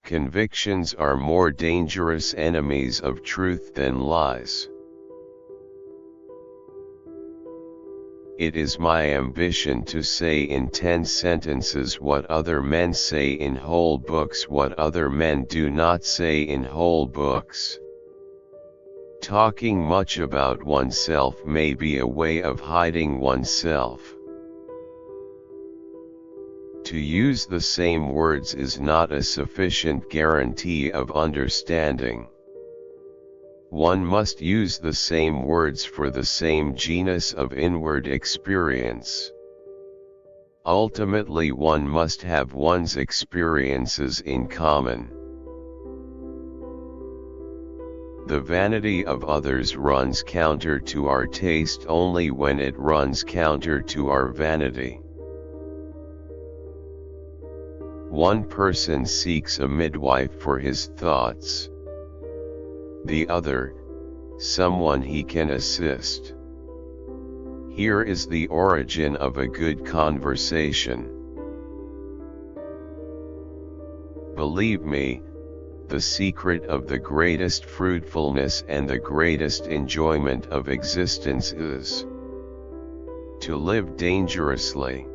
convictions are more dangerous enemies of truth than lies. It is my ambition to say in 10 sentences what other men say in whole books, what other men do not say in whole books. Talking much about oneself may be a way of hiding oneself. To use the same words is not a sufficient guarantee of understanding. One must use the same words for the same genus of inward experience. Ultimately, one must have one's experiences in common. The vanity of others runs counter to our taste only when it runs counter to our vanity. One person seeks a midwife for his thoughts. The other, someone he can assist. Here is the origin of a good conversation. Believe me, the secret of the greatest fruitfulness and the greatest enjoyment of existence is to live dangerously.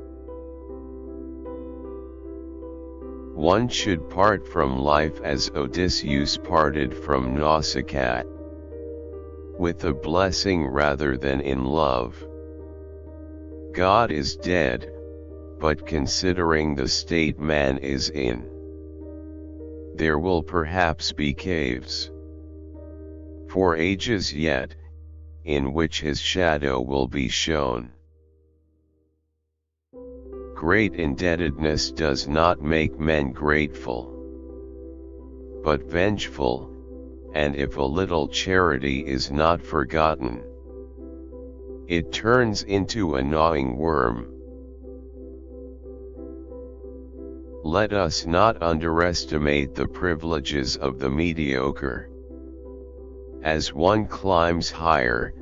One should part from life as Odysseus parted from Nausicaa, with a blessing rather than in love. God is dead, but considering the state man is in, there will perhaps be caves for ages yet, in which his shadow will be shown. Great indebtedness does not make men grateful, but vengeful, and if a little charity is not forgotten, it turns into a gnawing worm. Let us not underestimate the privileges of the mediocre. As one climbs higher,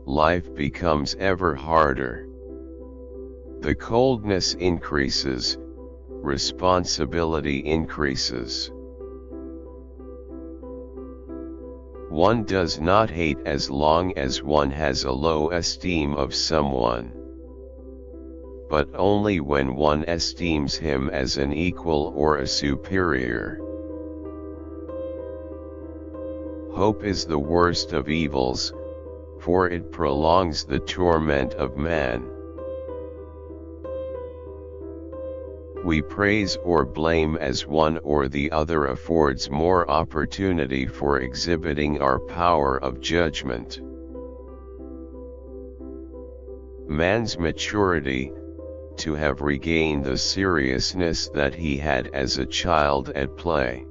life becomes ever harder. The coldness increases, responsibility increases. One does not hate as long as one has a low esteem of someone, but only when one esteems him as an equal or a superior. Hope is the worst of evils, for it prolongs the torment of man. We praise or blame as one or the other affords more opportunity for exhibiting our power of judgment. Man's maturity, to have regained the seriousness that he had as a child at play.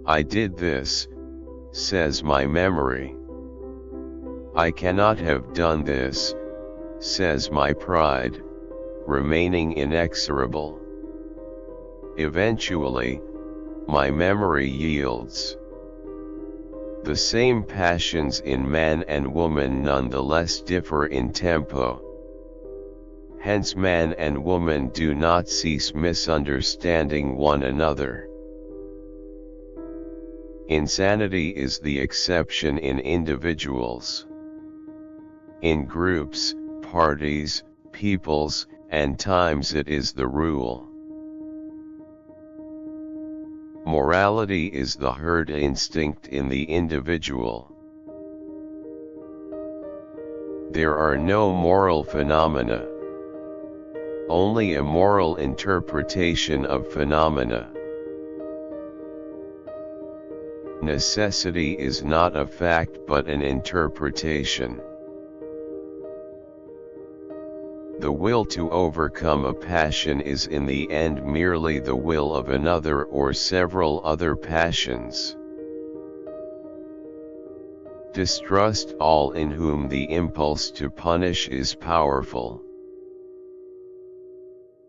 I did this, says my memory. I cannot have done this, says my pride, remaining inexorable. Eventually, my memory yields. The same passions in man and woman nonetheless differ in tempo. Hence man and woman do not cease misunderstanding one another. Insanity is the exception in individuals. In groups, parties, peoples, and times it is the rule. Morality is the herd instinct in the individual. There are no moral phenomena, only a moral interpretation of phenomena. Necessity is not a fact but an interpretation. The will to overcome a passion is in the end merely the will of another or several other passions. Distrust all in whom the impulse to punish is powerful.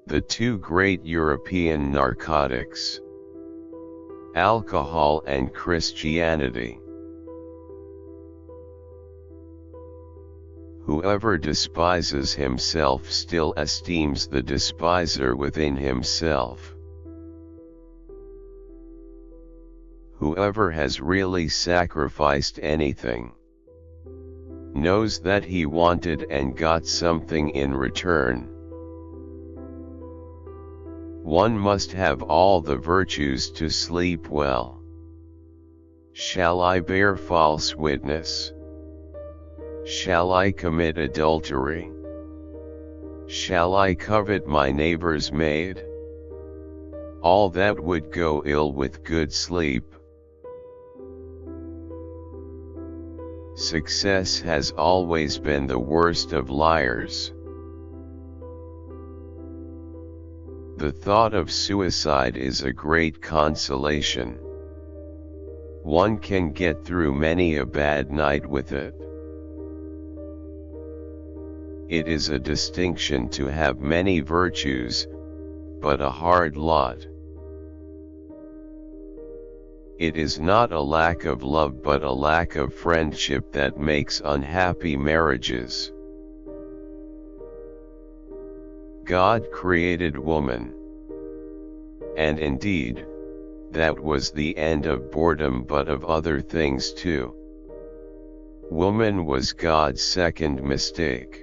The two great European narcotics, alcohol and Christianity. Whoever despises himself still esteems the despiser within himself. Whoever has really sacrificed anything knows that he wanted and got something in return. One must have all the virtues to sleep well. Shall I bear false witness? Shall I commit adultery? Shall I covet my neighbor's maid? All that would go ill with good sleep. Success has always been the worst of liars. The thought of suicide is a great consolation. One can get through many a bad night with it. It is a distinction to have many virtues, but a hard lot. It is not a lack of love but a lack of friendship that makes unhappy marriages. God created woman. And indeed, that was the end of boredom but of other things too. Woman was God's second mistake.